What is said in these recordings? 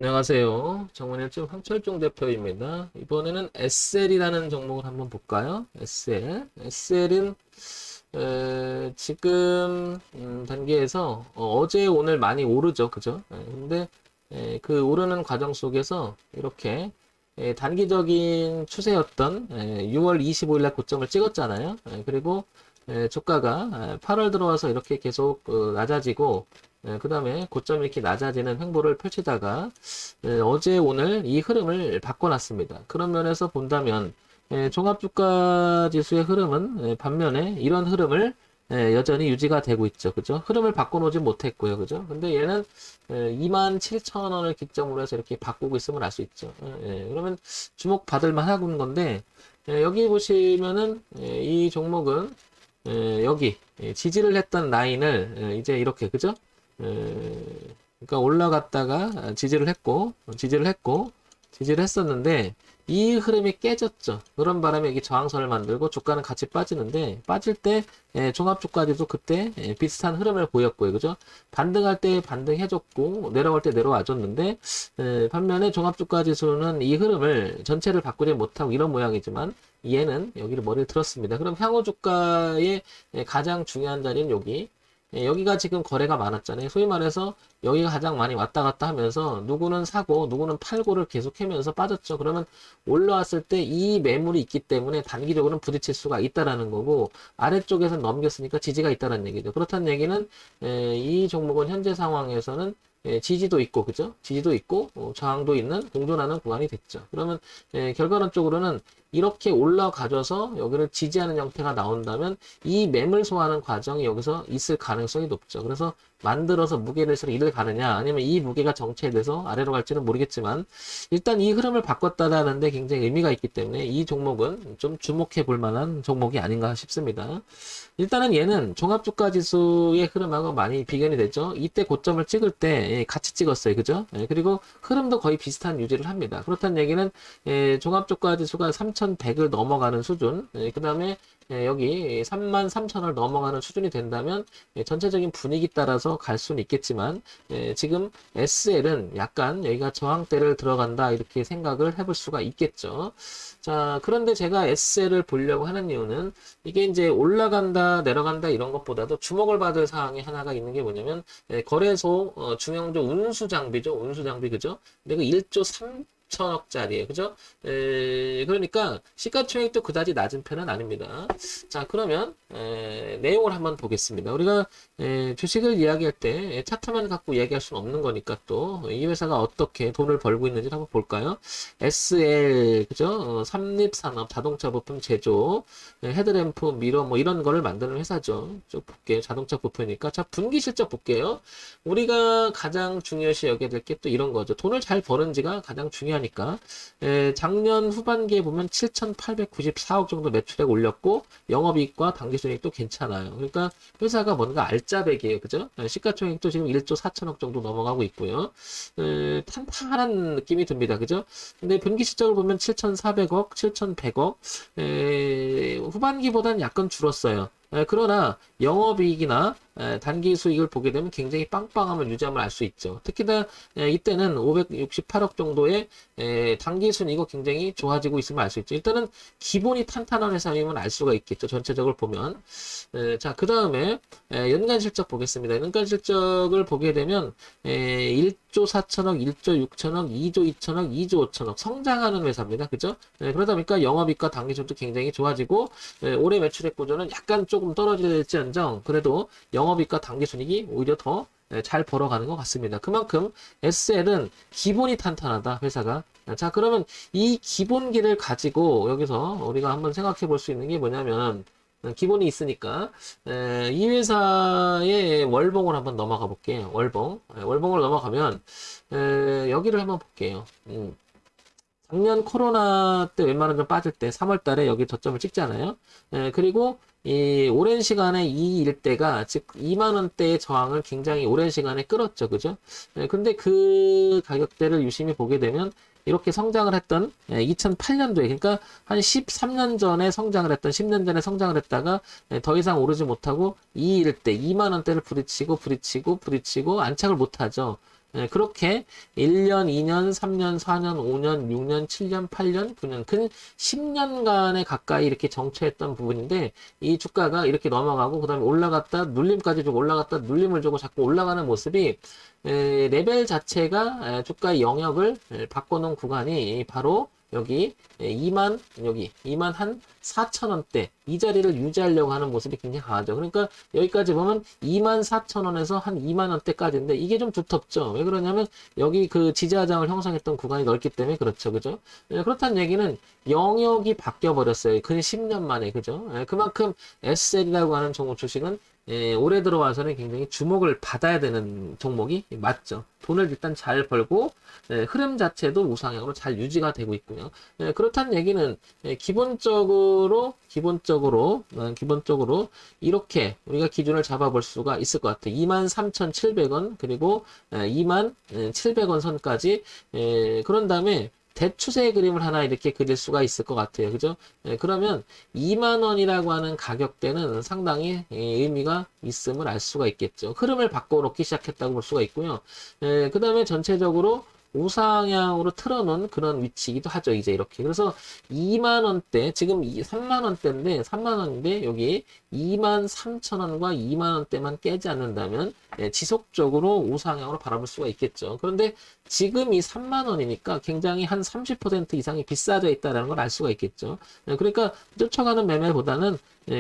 안녕하세요. 정원일주 황철종 대표입니다. 이번에는 SL이라는 종목을 한번 볼까요? SL. SL은 지금 단계에서 제 오늘 많이 오르죠, 그죠? 근데 그 오르는 과정 속에서 이렇게 단기적인 추세였던 6월 25일 날 고점을 찍었잖아요. 그리고 주가가 8월 들어와서 이렇게 계속 낮아지고 그 다음에 고점이 이렇게 낮아지는 횡보를 펼치다가 어제 오늘 이 흐름을 바꿔놨습니다. 그런 면에서 본다면 종합주가 지수의 흐름은 반면에 이런 흐름을 여전히 유지가 되고 있죠. 그죠? 흐름을 바꿔놓지 못했고요. 그죠? 근데 얘는 27,000원을 기점으로 해서 이렇게 바꾸고 있음을 알 수 있죠. 그러면 주목받을 만한 건데 여기 보시면은 이 종목은 여기 지지를 했던 라인을 이제 이렇게 그죠? 그러니까 올라갔다가 지지를 했었는데 이 흐름이 깨졌죠. 그런 바람에 이게 저항선을 만들고 주가는 같이 빠지는데 빠질 때 종합주가지도 그때 비슷한 흐름을 보였고요. 그죠? 반등할 때 반등해줬고 내려갈 때 내려와줬는데 반면에 종합주가지수는 이 흐름을 전체를 바꾸지 못하고 이런 모양이지만 얘는 여기를 머리를 들었습니다. 그럼 향후 주가의 가장 중요한 자리는 여기. 여기가 지금 거래가 많았잖아요. 소위 말해서 여기가 가장 많이 왔다 갔다 하면서 누구는 사고 누구는 팔고를 계속 하면서 빠졌죠. 그러면 올라왔을 때 이 매물이 있기 때문에 단기적으로는 부딪힐 수가 있다라는 거고 아래쪽에서 넘겼으니까 지지가 있다는 얘기죠. 그렇다는 얘기는 이 종목은 현재 상황에서는 지지도 있고 그죠? 지지도 있고 저항도 있는 공존하는 구간이 됐죠. 그러면 결과론적으로는 이렇게 올라가줘서 여기를 지지하는 형태가 나온다면 이 매물 소화하는 과정이 여기서 있을 가능성이 높죠. 그래서 만들어서 무게를 실어 이를 가느냐 아니면 이 무게가 정체돼서 아래로 갈지는 모르겠지만 일단 이 흐름을 바꿨다라는데 굉장히 의미가 있기 때문에 이 종목은 좀 주목해 볼 만한 종목이 아닌가 싶습니다. 일단은 얘는 종합주가 지수의 흐름하고 많이 비견이 되죠. 이때 고점을 찍을 때 같이 찍었어요. 그죠? 그리고 흐름도 거의 비슷한 유지를 합니다. 그렇다는 얘기는 종합주가 지수가 3,100을 넘어가는 수준, 그 다음에 여기 33,000을 넘어가는 수준이 된다면 전체적인 분위기 따라서 갈 수는 있겠지만 지금 SL은 약간 여기가 저항대를 들어간다 이렇게 생각을 해볼 수가 있겠죠. 자, 그런데 제가 SL을 보려고 하는 이유는 이게 이제 올라간다 내려간다 이런 것보다도 주목을 받을 사항이 하나가 있는 게 뭐냐면 거래소 중형조 운수 장비죠. 운수 장비 그죠? 근데 그 1조 3천억짜리예요. 그죠? 그러니까 시가총액도 그다지 낮은 편은 아닙니다. 자, 그러면 내용을 한번 보겠습니다. 우리가 주식을 이야기할 때 차트만 갖고 이야기할 수는 없는 거니까 또 이 회사가 어떻게 돈을 벌고 있는지 한번 볼까요? SL 그죠? 삼립산업 자동차 부품 제조 헤드램프 미러 뭐 이런 거를 만드는 회사죠. 쭉 볼게요. 자동차 부품이니까 자 분기 실적 볼게요. 우리가 가장 중요시 여겨야 될 게 또 이런 거죠. 돈을 잘 버는지가 가장 중요하니까 작년 후반기에 보면 7,894억 정도 매출액 올렸고 영업이익과 당기순이익도 괜찮아요. 그러니까 회사가 뭔가 알짜배기예요. 그죠? 시가총액도 지금 1조 4천억 정도 넘어가고 있고요. 탄탄한 느낌이 듭니다. 그죠? 근데 분기 실적을 보면 7,400억, 7,100억 후반기보다는 약간 줄었어요. 그러나 영업이익이나 단기 수익을 보게 되면 굉장히 빵빵함을 유지함을 알 수 있죠. 특히나 이때는 568억 정도의 단기 순이익이 굉장히 좋아지고 있음을 알 수 있죠. 일단은 기본이 탄탄한 회사임을 알 수가 있겠죠. 전체적으로 보면. 자, 그 다음에 연간 실적 보겠습니다. 연간 실적을 보게 되면 1조 4천억, 1조 6천억, 2조 2천억, 2조 5천억 성장하는 회사입니다. 그죠? 그러다 보니까 영업이익과 당기순도 굉장히 좋아지고 올해 매출액 구조는 약간 조금 떨어질지언정 그래도 영업이익과 당기순이익이 오히려 더 잘 벌어가는 것 같습니다. 그만큼 SL은 기본이 탄탄하다, 회사가. 자, 그러면 이 기본기를 가지고 여기서 우리가 한번 생각해 볼 수 있는 게 뭐냐면, 기본이 있으니까, 이 회사의 월봉을 한번 넘어가 볼게요. 월봉. 월봉을 넘어가면, 여기를 한번 볼게요. 작년 코로나 때 웬만하면 좀 빠질 때 3월 달에 여기 저점을 찍잖아요. 그리고 이 오랜 시간에 이 일대가 즉 2만 원대의 저항을 굉장히 오랜 시간에 끌었죠. 그죠? 근데 그 가격대를 유심히 보게 되면 이렇게 성장을 했던 2008년도에 그러니까 한 13년 전에 성장을 했던 10년 전에 성장을 했다가 더 이상 오르지 못하고 이 일대 2만 원대를 부딪히고 안착을 못하죠. 그렇게 1년, 2년, 3년, 4년, 5년, 6년, 7년, 8년, 9년, 근 10년간에 가까이 이렇게 정체했던 부분인데 이 주가가 이렇게 넘어가고 그 다음에 올라갔다 눌림까지 주고 올라갔다 눌림을 주고 자꾸 올라가는 모습이 레벨 자체가 주가의 영역을 바꿔놓은 구간이 바로 여기 2만 한 4천원대 이 자리를 유지하려고 하는 모습이 굉장히 강하죠. 그러니까 여기까지 보면 2만 4천원에서 한 2만원대까지인데 이게 좀 두텁죠. 왜 그러냐면 여기 그 지지하장을 형성했던 구간이 넓기 때문에 그렇죠. 그죠? 그렇다는 얘기는 영역이 바뀌어 버렸어요. 근 10년 만에. 그죠? 그만큼 SL이라고 하는 종목 주식은 올해 들어와서는 굉장히 주목을 받아야 되는 종목이 맞죠. 돈을 일단 잘 벌고 흐름 자체도 우상향으로 잘 유지가 되고 있고요. 그렇다는 얘기는 기본적으로 이렇게 우리가 기준을 잡아볼 수가 있을 것 같아요. 23,700원 그리고 27,000원 선까지 그런 다음에 대추세의 그림을 하나 이렇게 그릴 수가 있을 것 같아요. 그죠? 그러면 2만원이라고 하는 가격대는 상당히 의미가 있음을 알 수가 있겠죠. 흐름을 바꿔놓기 시작했다고 볼 수가 있고요. 그 다음에 전체적으로 우상향으로 틀어놓은 그런 위치이기도 하죠. 이제 이렇게. 그래서 2만원대, 지금 3만원대인데, 3만원인데, 여기 23,000원과 2만원대만 깨지 않는다면, 지속적으로 우상향으로 바라볼 수가 있겠죠. 그런데 지금 이 3만원이니까 굉장히 한 30% 이상이 비싸져 있다는 걸 알 수가 있겠죠. 그러니까 쫓아가는 매매보다는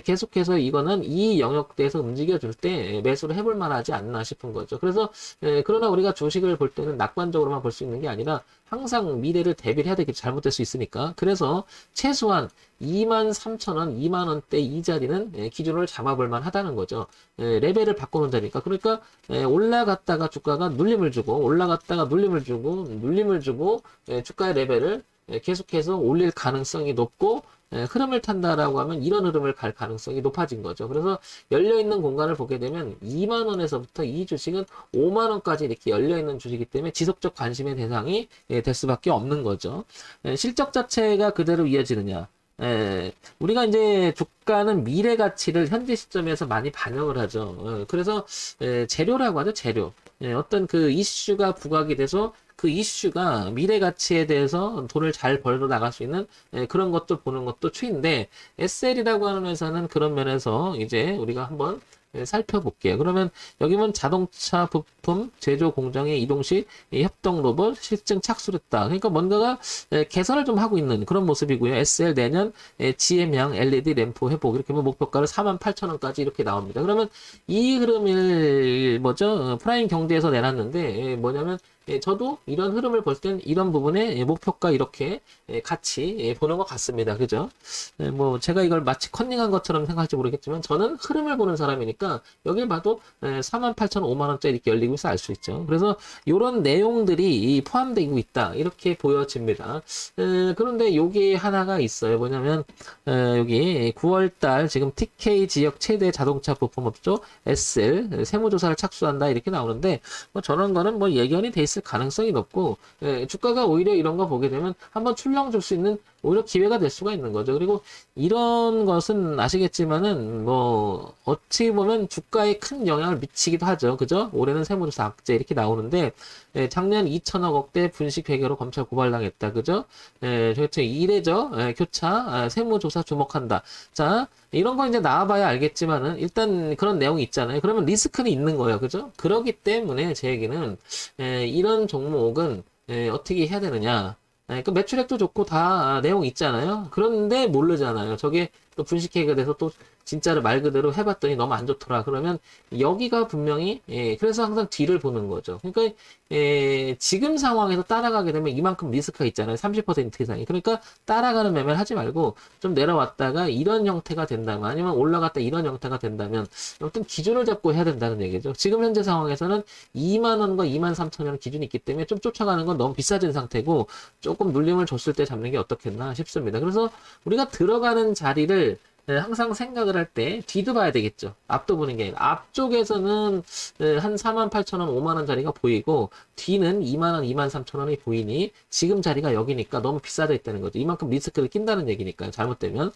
계속해서 이거는 이 영역대에서 움직여줄 때 매수를 해볼 만하지 않나 싶은 거죠. 그래서 그러나 우리가 주식을 볼 때는 낙관적으로만 볼 수 있는 게 아니라 항상 미래를 대비를 해야 되겠죠. 잘못될 수 있으니까. 그래서 최소한 23,000원, 2만원대 이 자리는 기준을 잡아볼 만하다는 거죠. 레벨을 바꿔놓는다니까. 그러니까 올라갔다가 주가가 눌림을 주고 올라갔다가 눌림을 주고 주가의 레벨을 계속해서 올릴 가능성이 높고 흐름을 탄다라고 하면 이런 흐름을 갈 가능성이 높아진 거죠. 그래서 열려있는 공간을 보게 되면 2만원에서부터 이 주식은 5만원까지 이렇게 열려있는 주식이기 때문에 지속적 관심의 대상이 될 수밖에 없는 거죠. 실적 자체가 그대로 이어지느냐. 우리가 이제 주가는 미래 가치를 현재 시점에서 많이 반영을 하죠. 그래서 재료라고 하죠, 재료. 어떤 그 이슈가 부각이 돼서 그 이슈가 미래 가치에 대해서 돈을 잘 벌어 나갈 수 있는 그런 것도 보는 것도 추인데 SL이라고 하는 회사는 그런 면에서 이제 우리가 한번 살펴볼게요. 그러면 여기 보면 자동차 부품 제조 공장의 이동 시 협동 로봇 실증 착수했다. 그러니까 뭔가가 개선을 좀 하고 있는 그런 모습이고요. SL 내년 GM향 LED 램프 회복 이렇게 보면 목표가를 48,000원까지 이렇게 나옵니다. 그러면 이 흐름을 뭐죠? 프라임 경제에서 내놨는데 뭐냐면 저도 이런 흐름을 볼 땐 이런 부분에 목표가 이렇게 같이 보는 것 같습니다. 그죠? 뭐 제가 이걸 마치 컨닝한 것처럼 생각할지 모르겠지만 저는 흐름을 보는 사람이니까 여길 봐도 48,000원, 5만원짜리 이렇게 열리고 있어 알 수 있죠. 그래서 이런 내용들이 포함되고 있다. 이렇게 보여집니다. 그런데 여기 하나가 있어요. 뭐냐면 여기 9월달 지금 TK 지역 최대 자동차 부품업소 SL 세무조사를 착수한다 이렇게 나오는데 뭐 저런 거는 뭐 예견이 돼 있을 가능성이 높고 주가가 오히려 이런 거 보게 되면 한번 출렁 줄 수 있는 오히려 기회가 될 수가 있는 거죠. 그리고 이런 것은 아시겠지만은 뭐 어찌 보면 주가에 큰 영향을 미치기도 하죠. 그죠? 올해는 세무조사 악재 이렇게 나오는데 작년 2천억 억대 분식 회계로 검찰 고발당했다. 그죠? 도대체 이래죠. 교차 세무조사 주목한다. 자, 이런 거 이제 나와봐야 알겠지만은 일단 그런 내용이 있잖아요. 그러면 리스크는 있는 거예요. 그죠? 그렇기 때문에 제 얘기는 이런 종목은 어떻게 해야 되느냐. 그 매출액도 좋고 다 내용 있잖아요. 그런데 모르잖아요. 저게 또 분식회계가 돼서 또 진짜로 말 그대로 해봤더니 너무 안 좋더라. 그러면 여기가 분명히 그래서 항상 뒤를 보는 거죠. 그러니까 지금 상황에서 따라가게 되면 이만큼 리스크가 있잖아요. 30% 이상이. 그러니까 따라가는 매매를 하지 말고 좀 내려왔다가 이런 형태가 된다면 아니면 올라갔다 이런 형태가 된다면 어떤 기준을 잡고 해야 된다는 얘기죠. 지금 현재 상황에서는 2만원과 23,000원 기준이 있기 때문에 좀 쫓아가는 건 너무 비싸진 상태고 조금 눌림을 줬을 때 잡는 게 어떻겠나 싶습니다. 그래서 우리가 들어가는 자리를 항상 생각을 할 때 뒤도 봐야 되겠죠. 앞도 보는 게 아니라 앞쪽에서는 한 48,000원, 5만원 자리가 보이고 뒤는 2만원, 23,000원이 보이니 지금 자리가 여기니까 너무 비싸져 있다는 거죠. 이만큼 리스크를 낀다는 얘기니까요. 잘못되면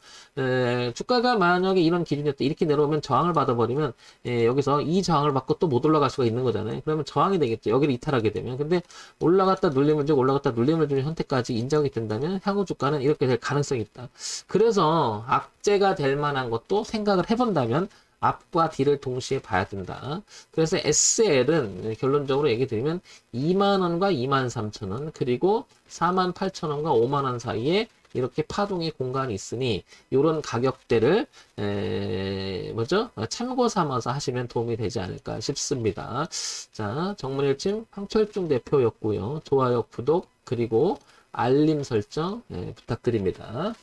주가가 만약에 이런 기준이었다 이렇게 내려오면 저항을 받아버리면 여기서 이 저항을 받고 또 못 올라갈 수가 있는 거잖아요. 그러면 저항이 되겠죠. 여기를 이탈하게 되면. 근데 올라갔다 눌림을 주고 올라갔다 눌림을 주는 형태까지 인정이 된다면 향후 주가는 이렇게 될 가능성이 있다. 그래서 악재가 될 만한 것도 생각을 해본다면 앞과 뒤를 동시에 봐야 된다. 그래서 SL은 결론적으로 얘기 드리면 2만원과 23,000원 그리고 48,000원과 5만원 사이에 이렇게 파동의 공간이 있으니 이런 가격대를 뭐죠? 참고 삼아서 하시면 도움이 되지 않을까 싶습니다. 자, 정문일침 황철중 대표였고요. 좋아요, 구독 그리고 알림 설정 부탁드립니다.